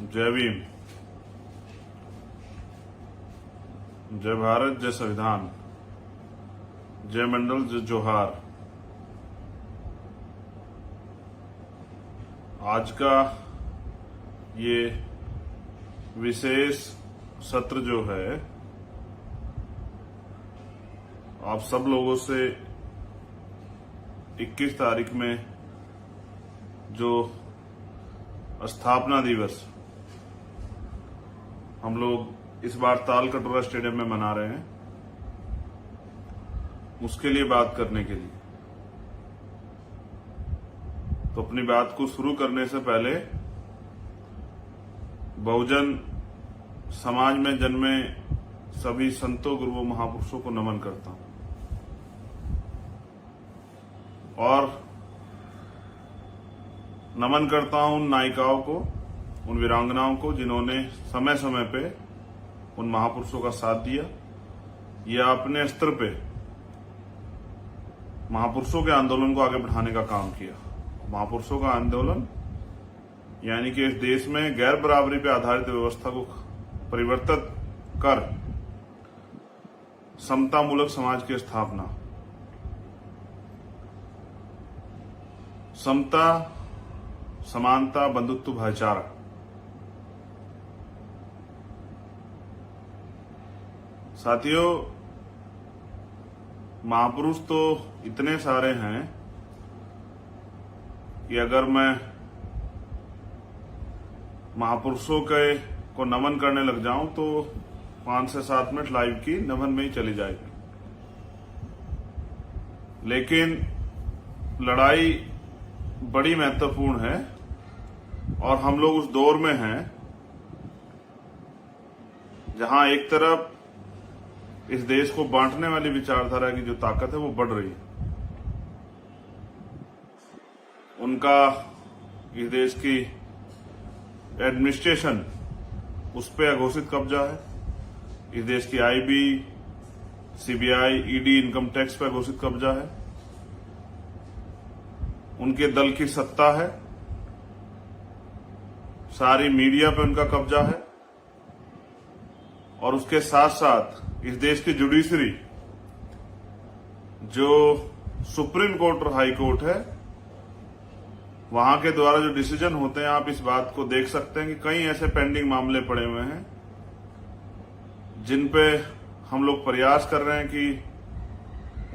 जय भीम, जय भारत, जय संविधान, जय मंडल, जय जोहार। आज का ये विशेष सत्र जो है आप सब लोगों से 21 तारीख में जो स्थापना दिवस हम लोग इस बार ताल कटोरा स्टेडियम में मना रहे हैं, उसके लिए बात करने के लिए। तो अपनी बात को शुरू करने से पहले बहुजन समाज में जन्मे सभी संतों, गुरुओं, महापुरुषों को नमन करता हूं और नमन करता हूं उन नायिकाओं को, उन वीरांगनाओं को जिन्होंने समय समय पे उन महापुरुषों का साथ दिया या अपने स्तर पे महापुरुषों के आंदोलन को आगे बढ़ाने का काम किया। महापुरुषों का आंदोलन यानी कि इस देश में गैर बराबरी पे आधारित व्यवस्था को परिवर्तित कर समतामूलक समाज की स्थापना। समता, समानता, बंधुत्व, भाईचारा, साथियों महापुरुष तो इतने सारे हैं कि अगर मैं महापुरुषों के को नमन करने लग जाऊं तो 5 से 7 मिनट लाइव की नमन में ही चली जाएगी। लेकिन लड़ाई बड़ी महत्वपूर्ण है और हम लोग उस दौर में हैं जहां एक तरफ इस देश को बांटने वाली विचारधारा की जो ताकत है वो बढ़ रही है। उनका इस देश की एडमिनिस्ट्रेशन, उस पर अघोषित कब्जा है। इस देश की IB, CBI, ED, income tax पर अघोषित कब्जा है। उनके दल की सत्ता है, सारी मीडिया पे उनका कब्जा है और उसके साथ साथ इस देश की जुडिशरी, जो सुप्रीम कोर्ट और हाई कोर्ट है, वहां के द्वारा जो डिसीजन होते हैं, आप इस बात को देख सकते हैं कि कई ऐसे पेंडिंग मामले पड़े हुए हैं जिन पे हम लोग प्रयास कर रहे हैं कि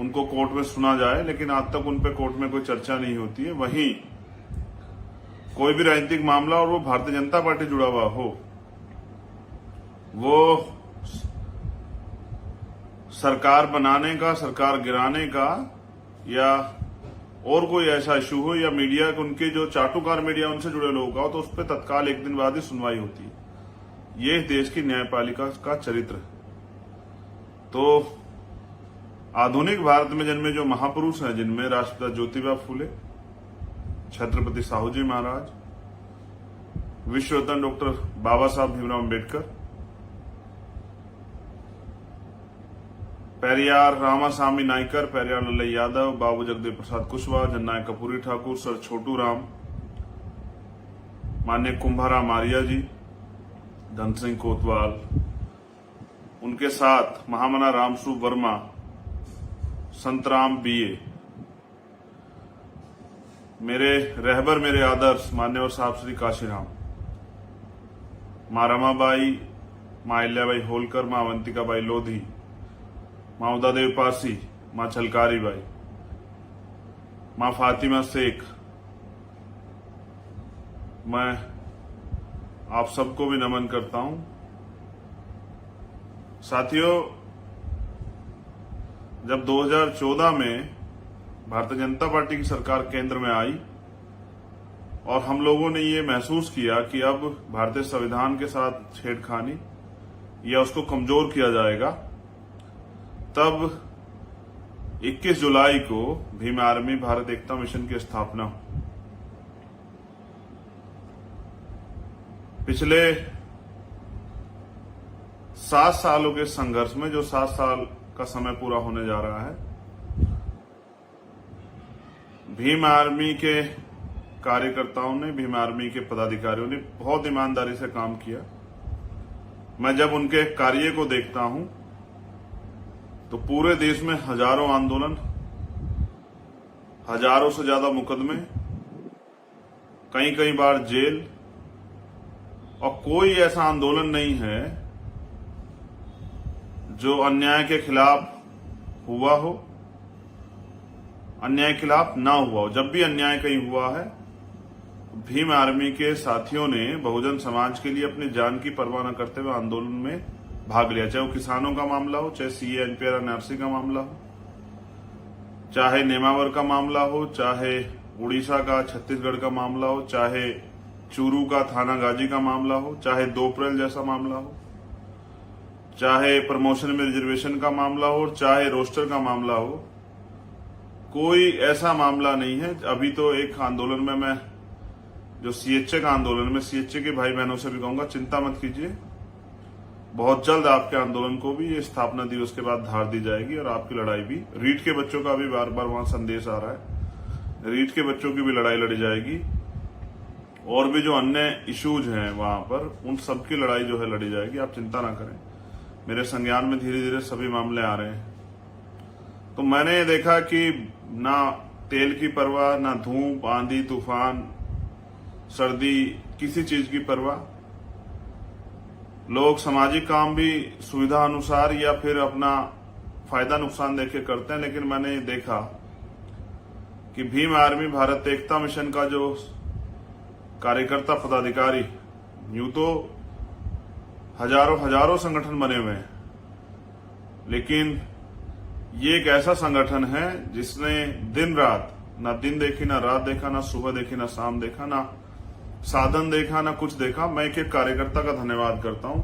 उनको कोर्ट में सुना जाए, लेकिन आज तक उन पे कोर्ट में कोई चर्चा नहीं होती है। वहीं कोई भी राजनीतिक मामला और वो भारतीय जनता पार्टी जुड़ा हुआ हो, वो सरकार बनाने का, सरकार गिराने का या और कोई ऐसा इशू हो या मीडिया, उनके जो चाटुकार मीडिया उनसे जुड़े लोगों का हो, तो उस पर तत्काल 1 दिन बाद ही सुनवाई होती है। ये देश की न्यायपालिका का चरित्र है। तो आधुनिक भारत में जन्मे जो महापुरुष हैं, जिनमें राष्ट्रपिता ज्योतिबा फूले, छत्रपति साहू जी महाराज, विश्व रत्न डॉक्टर बाबा साहब भीमराव अम्बेडकर, पेरियार रामासामी नायकर, पेरियार लल्लई यादव, बाबू जगदेव प्रसाद कुशवाहा, जननायक कपूरी ठाकुर, सर छोटू राम, मान्य कुंभाराम आर्या जी, धन सिंह कोतवाल, उनके साथ महामना रामसूप वर्मा, संतराम बीए, मेरे रहबर, मेरे आदर्श मान्यवर साहब श्री काशीराम, मां रमाबाई, मां अहिल्याबाई होलकर, मां अवंतिकाबाई लोधी, मां उदादेव पारसी, मां छलकारी बाई, मां फातिमा शेख, मैं आप सबको भी नमन करता हूं। साथियों, जब 2014 में भारतीय जनता पार्टी की सरकार केंद्र में आई और हम लोगों ने ये महसूस किया कि अब भारतीय संविधान के साथ छेड़खानी या उसको कमजोर किया जाएगा, तब 21 जुलाई को भीम आर्मी भारत एकता मिशन की स्थापना हुई। पिछले 7 सालों के संघर्ष में, जो 7 साल का समय पूरा होने जा रहा है, भीम आर्मी के कार्यकर्ताओं ने, भीम आर्मी के पदाधिकारियों ने बहुत ईमानदारी से काम किया। मैं जब उनके कार्य को देखता हूं तो पूरे देश में हजारों आंदोलन, हजारों से ज्यादा मुकदमे, कई बार जेल, और कोई ऐसा आंदोलन नहीं है जो अन्याय के खिलाफ हुआ हो, अन्याय के खिलाफ ना हुआ हो। जब भी अन्याय कहीं हुआ है, भीम आर्मी के साथियों ने बहुजन समाज के लिए अपनी जान की परवाह न करते हुए आंदोलन में भाग लिया। चाहे वो किसानों का मामला हो, चाहे सीए एनपीआर एनआरसी का मामला हो, चाहे नेमावर का मामला हो, चाहे उड़ीसा का, छत्तीसगढ़ का मामला हो, चाहे चूरू का, थाना गाजी का मामला हो, चाहे 2 अप्रैल जैसा मामला हो, चाहे प्रमोशन में रिजर्वेशन का मामला हो, चाहे रोस्टर का मामला हो। कोई ऐसा मामला नहीं है। अभी तो एक आंदोलन में मैं जो सीएचए का आंदोलन में सीएचए के भाई बहनों से भी कहूंगा, चिंता मत कीजिए, बहुत जल्द आपके आंदोलन को भी ये स्थापना दिवस के बाद धार दी जाएगी और आपकी लड़ाई भी, रीट के बच्चों का भी बार बार वहां संदेश आ रहा है, रीट के बच्चों की भी लड़ाई लड़ी जाएगी और भी जो अन्य इश्यूज हैं वहां पर, उन सबकी लड़ाई जो है लड़ी जाएगी। आप चिंता ना करें, मेरे संज्ञान में धीरे धीरे सभी मामले आ रहे हैं। तो मैंने देखा कि ना तेल की परवाह, ना धूप, आंधी, तूफान, सर्दी, किसी चीज की परवाह। लोग सामाजिक काम भी सुविधा अनुसार या फिर अपना फायदा नुकसान देख के करते हैं, लेकिन मैंने देखा कि भीम आर्मी भारत एकता मिशन का जो कार्यकर्ता पदाधिकारी, यूं तो हजारों संगठन बने हुए हैं, लेकिन ये एक ऐसा संगठन है जिसने दिन रात, ना दिन देखी, ना रात देखा, ना सुबह देखी, ना शाम देखा, ना साधन देखा, ना कुछ देखा। मैं एक कार्यकर्ता का धन्यवाद करता हूं।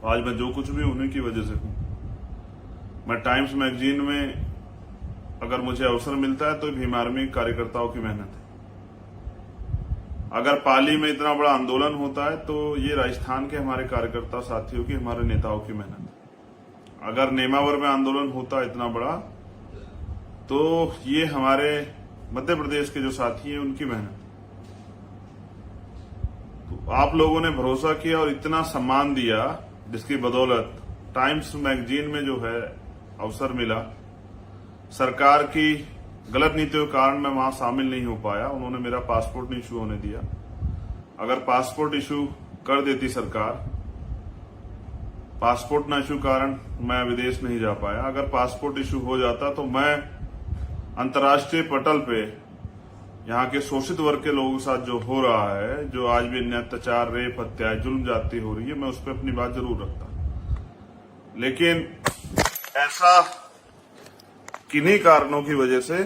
आज मैं जो कुछ भी उन्हीं की वजह से हूं। मैं टाइम्स मैगजीन में अगर मुझे अवसर मिलता है तो भीम आर्मी कार्यकर्ताओं की मेहनत है। अगर पाली में इतना बड़ा आंदोलन होता है तो ये राजस्थान के हमारे कार्यकर्ता साथियों की, हमारे नेताओं की मेहनत है। अगर नेमावर में आंदोलन होता है इतना बड़ा, तो ये हमारे मध्य प्रदेश के जो साथी हैं उनकी मेहनत। तो आप लोगों ने भरोसा किया और इतना सम्मान दिया, जिसकी बदौलत टाइम्स मैगजीन में जो है अवसर मिला। सरकार की गलत नीतियों के कारण मैं वहां शामिल नहीं हो पाया। उन्होंने मेरा पासपोर्ट नहीं इशू होने दिया। अगर पासपोर्ट इशू कर देती सरकार, पासपोर्ट न इशू कारण मैं विदेश नहीं जा पाया। अगर पासपोर्ट इशू हो जाता तो मैं अंतर्राष्ट्रीय पटल पे यहाँ के शोषित वर्ग के लोगों के साथ जो हो रहा है, जो आज भी अन्य अत्याचार, रेप, हत्या, जुल्म जाती हो रही है, मैं उस पर अपनी बात जरूर रखता। लेकिन ऐसा किन्हीं कारणों की वजह से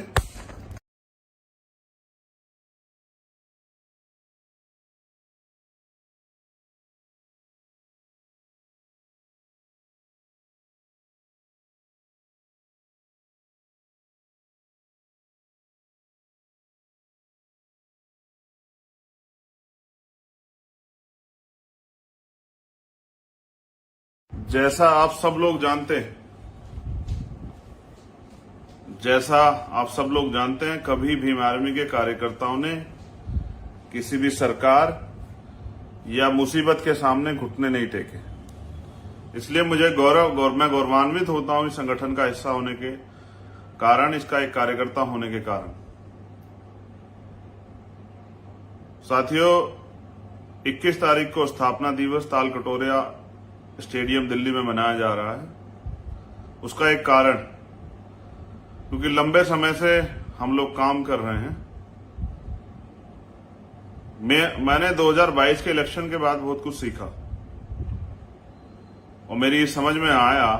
जैसा आप सब लोग जानते हैं, कभी भीम आर्मी के कार्यकर्ताओं ने किसी भी सरकार या मुसीबत के सामने घुटने नहीं टेके। इसलिए मुझे मैं गौरवान्वित होता हूं इस संगठन का हिस्सा होने के कारण, इसका एक कार्यकर्ता होने के कारण। साथियों, 21 तारीख को स्थापना दिवस ताल कटोरिया स्टेडियम दिल्ली में मनाया जा रहा है। उसका एक कारण, क्योंकि लंबे समय से हम लोग काम कर रहे हैं। मैंने 2022 के इलेक्शन के बाद बहुत कुछ सीखा और मेरी समझ में आया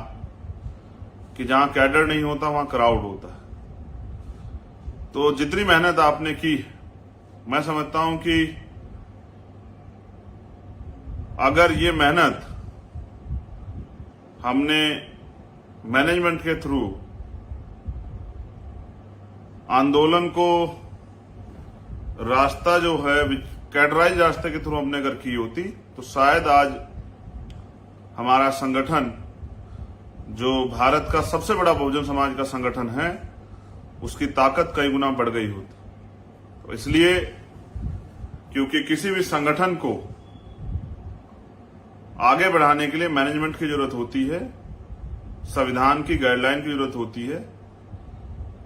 कि जहां कैडर नहीं होता वहां क्राउड होता है। तो जितनी मेहनत आपने की, मैं समझता हूं कि अगर ये मेहनत हमने मैनेजमेंट के थ्रू आंदोलन को रास्ता जो है कैडराइज रास्ते के थ्रू हमने अगर की होती तो शायद आज हमारा संगठन, जो भारत का सबसे बड़ा बहुजन समाज का संगठन है, उसकी ताकत कई गुना बढ़ गई होती। तो इसलिए क्योंकि किसी भी संगठन को आगे बढ़ाने के लिए मैनेजमेंट की जरूरत होती है, संविधान की गाइडलाइन की जरूरत होती है।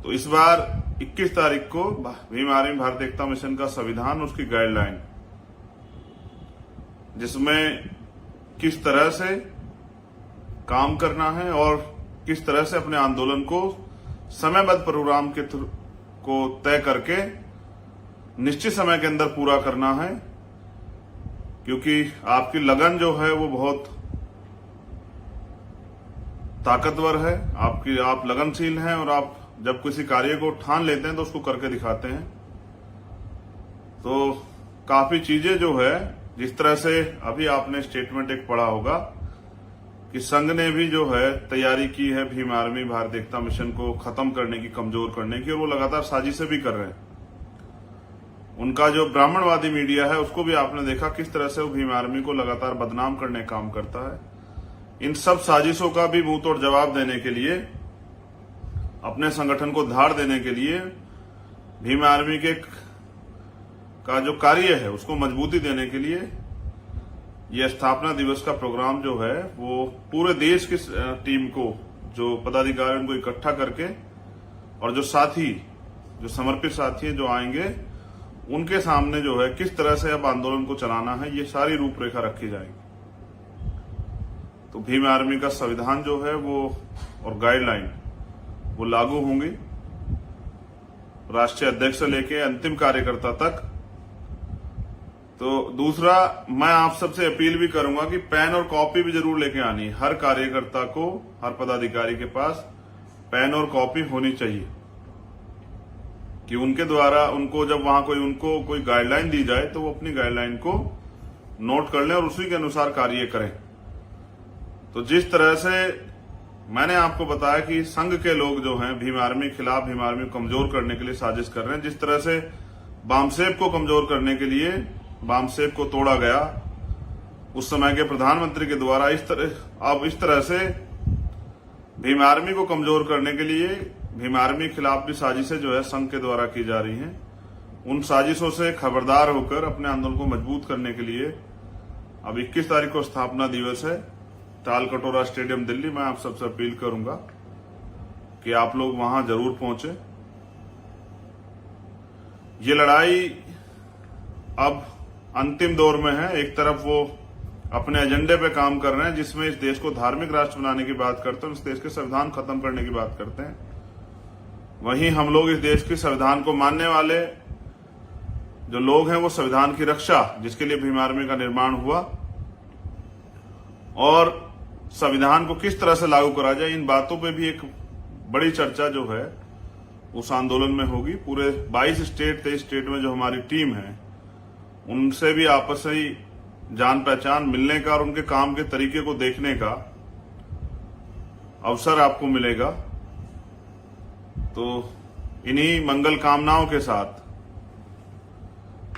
तो इस बार 21 तारीख को भीम आर्मी भारत एकता मिशन का संविधान, उसकी गाइडलाइन, जिसमें किस तरह से काम करना है और किस तरह से अपने आंदोलन को समयबद्ध प्रोग्राम के को तय करके निश्चित समय के अंदर पूरा करना है, क्योंकि आपकी लगन जो है वो बहुत ताकतवर है, आप लगनशील हैं और आप जब किसी कार्य को ठान लेते हैं तो उसको करके दिखाते हैं। तो काफी चीजें जो है, जिस तरह से अभी आपने स्टेटमेंट एक पढ़ा होगा कि संघ ने भी जो है तैयारी की है भीम आर्मी भारत एकता मिशन को खत्म करने की, कमजोर करने की, और वो लगातार साजिशें भी कर रहे हैं। उनका जो ब्राह्मणवादी मीडिया है उसको भी आपने देखा किस तरह से वो भीम आर्मी को लगातार बदनाम करने का काम करता है। इन सब साजिशों का भी मुंह तोड़ जवाब देने के लिए, अपने संगठन को धार देने के लिए, भीम आर्मी का जो कार्य है उसको मजबूती देने के लिए यह स्थापना दिवस का प्रोग्राम जो है वो पूरे देश की टीम को, जो पदाधिकारी, उनको इकट्ठा करके, और जो साथी, जो समर्पित साथी जो आएंगे, उनके सामने जो है किस तरह से अब आंदोलन को चलाना है, ये सारी रूपरेखा रखी जाएगी। तो भीम आर्मी का संविधान जो है वो और गाइडलाइन वो लागू होंगी राष्ट्रीय अध्यक्ष से लेके अंतिम कार्यकर्ता तक। तो दूसरा, मैं आप सबसे अपील भी करूंगा कि पेन और कॉपी भी जरूर लेके आनी। हर कार्यकर्ता को, हर पदाधिकारी के पास पेन और कॉपी होनी चाहिए, कि उनके द्वारा उनको जब वहां उनको कोई गाइडलाइन दी जाए तो वो अपनी गाइडलाइन को नोट कर लें और उसी के अनुसार कार्य करें। तो जिस तरह से मैंने आपको बताया कि संघ के लोग जो हैं भीम आर्मी के खिलाफ, भीम आर्मी को कमजोर करने के लिए साजिश कर रहे हैं, जिस तरह से बामसेब को कमजोर करने के लिए बामसेब को तोड़ा गया उस समय के प्रधानमंत्री के द्वारा, अब इस तरह से भीम आर्मी को कमजोर करने के लिए भीम आर्मी के खिलाफ भी साजिशें जो है संघ के द्वारा की जा रही हैं। उन साजिशों से खबरदार होकर अपने आंदोलन को मजबूत करने के लिए अब 21 तारीख को स्थापना दिवस है, ताल कटोरा स्टेडियम दिल्ली। मैं आप सबसे अपील करूंगा कि आप लोग वहां जरूर पहुंचे। ये लड़ाई अब अंतिम दौर में है। एक तरफ वो अपने एजेंडे पे काम कर रहे हैं जिसमें इस देश को धार्मिक राष्ट्र बनाने की बात करते हैं, इस देश के संविधान खत्म करने की बात करते हैं। वहीं हम लोग इस देश के संविधान को मानने वाले जो लोग हैं, वो संविधान की रक्षा, जिसके लिए भीम आर्मी का निर्माण हुआ, और संविधान को किस तरह से लागू करा जाए, इन बातों पे भी एक बड़ी चर्चा जो है उस आंदोलन में होगी। पूरे 22 स्टेट, 23 स्टेट में जो हमारी टीम है, उनसे भी आपस में जान पहचान मिलने का और उनके काम के तरीके को देखने का अवसर आपको मिलेगा। तो इन्हीं मंगल कामनाओं के साथ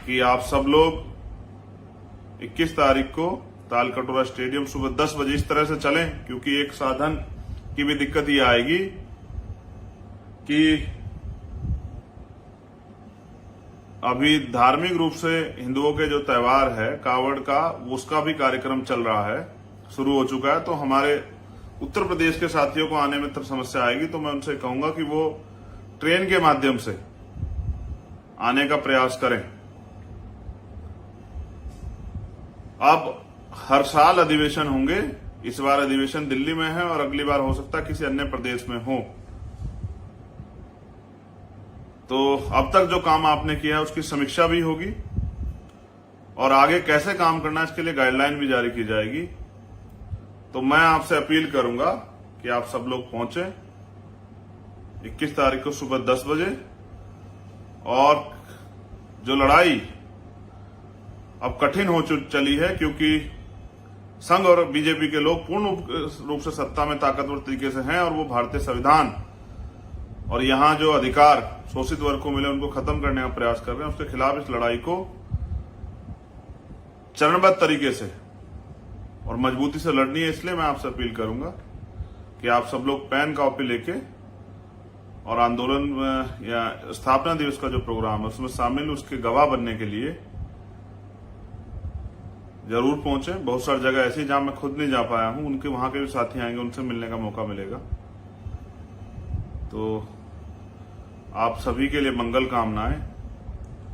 कि आप सब लोग 21 तारीख को ताल कटोरा स्टेडियम सुबह 10 बजे इस तरह से चलें, क्योंकि एक साधन की भी दिक्कत ये आएगी कि अभी धार्मिक रूप से हिंदुओं के जो त्योहार है कावड़ का, उसका भी कार्यक्रम चल रहा है, शुरू हो चुका है। तो हमारे उत्तर प्रदेश के साथियों को आने में तब समस्या आएगी, तो मैं उनसे कहूंगा कि वो ट्रेन के माध्यम से आने का प्रयास करें। अब हर साल अधिवेशन होंगे, इस बार अधिवेशन दिल्ली में है और अगली बार हो सकता है किसी अन्य प्रदेश में हो। तो अब तक जो काम आपने किया है उसकी समीक्षा भी होगी और आगे कैसे काम करना है इसके लिए गाइडलाइन भी जारी की जाएगी। तो मैं आपसे अपील करूंगा कि आप सब लोग पहुंचे 21 तारीख को सुबह 10 बजे। और जो लड़ाई अब कठिन हो चली है, क्योंकि संघ और बीजेपी के लोग पूर्ण रूप से सत्ता में ताकतवर तरीके से हैं और वो भारतीय संविधान और यहां जो अधिकार शोषित वर्ग को मिले उनको खत्म करने का प्रयास कर रहे हैं। उसके खिलाफ इस लड़ाई को चरणबद्ध तरीके से और मजबूती से लड़नी है। इसलिए मैं आपसे अपील करूंगा कि आप सब लोग पेन कॉपी लेके और आंदोलन या स्थापना दिवस का जो प्रोग्राम है उसमें शामिल, उसके गवाह बनने के लिए जरूर पहुंचे। बहुत सारी जगह ऐसी जहां मैं खुद नहीं जा पाया हूं, उनके वहां के भी साथी आएंगे, उनसे मिलने का मौका मिलेगा। तो आप सभी के लिए मंगल कामनाएं।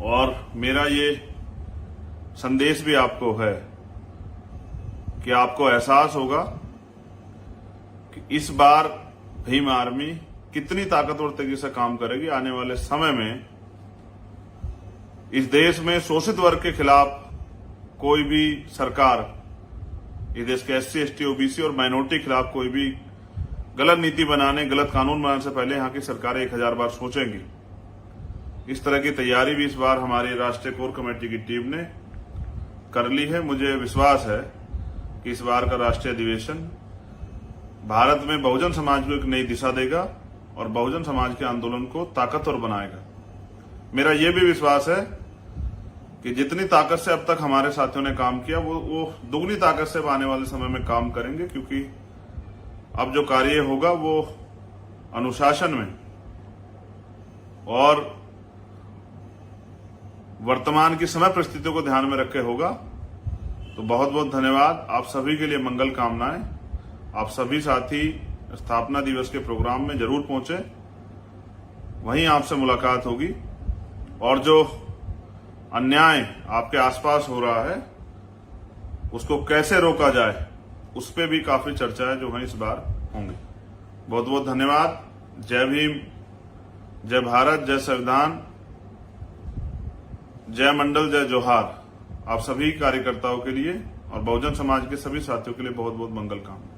और मेरा ये संदेश भी आपको है कि आपको एहसास होगा कि इस बार भीम आर्मी कितनी ताकतवर तरीके से काम करेगी। आने वाले समय में इस देश में शोषित वर्ग के खिलाफ कोई भी सरकार, इस देश के SC, ST, OBC और माइनॉरिटी के खिलाफ कोई भी गलत नीति बनाने, गलत कानून बनाने से पहले यहाँ की सरकारें 1000 बार सोचेंगी। इस तरह की तैयारी भी इस बार हमारी राष्ट्रीय कोर कमेटी की टीम ने कर ली है। मुझे विश्वास है कि इस बार का राष्ट्रीय अधिवेशन भारत में बहुजन समाज को एक नई दिशा देगा और बहुजन समाज के आंदोलन को ताकतवर बनाएगा। मेरा यह भी विश्वास है कि जितनी ताकत से अब तक हमारे साथियों ने काम किया वो दुगनी ताकत से आने वाले समय में काम करेंगे, क्योंकि अब जो कार्य होगा वो अनुशासन में और वर्तमान की समय परिस्थितियों को ध्यान में रखे होगा। तो बहुत बहुत धन्यवाद। आप सभी के लिए मंगल कामनाएं। आप सभी साथी स्थापना दिवस के प्रोग्राम में जरूर पहुंचे, वहीं आपसे मुलाकात होगी। और जो अन्याय आपके आसपास हो रहा है उसको कैसे रोका जाए, उस पर भी काफी चर्चाएं जो हैं इस बार होंगी। बहुत बहुत धन्यवाद। जय भीम, जय भारत, जय संविधान, जय मंडल, जय जोहार। आप सभी कार्यकर्ताओं के लिए और बहुजन समाज के सभी साथियों के लिए बहुत बहुत मंगल कामना।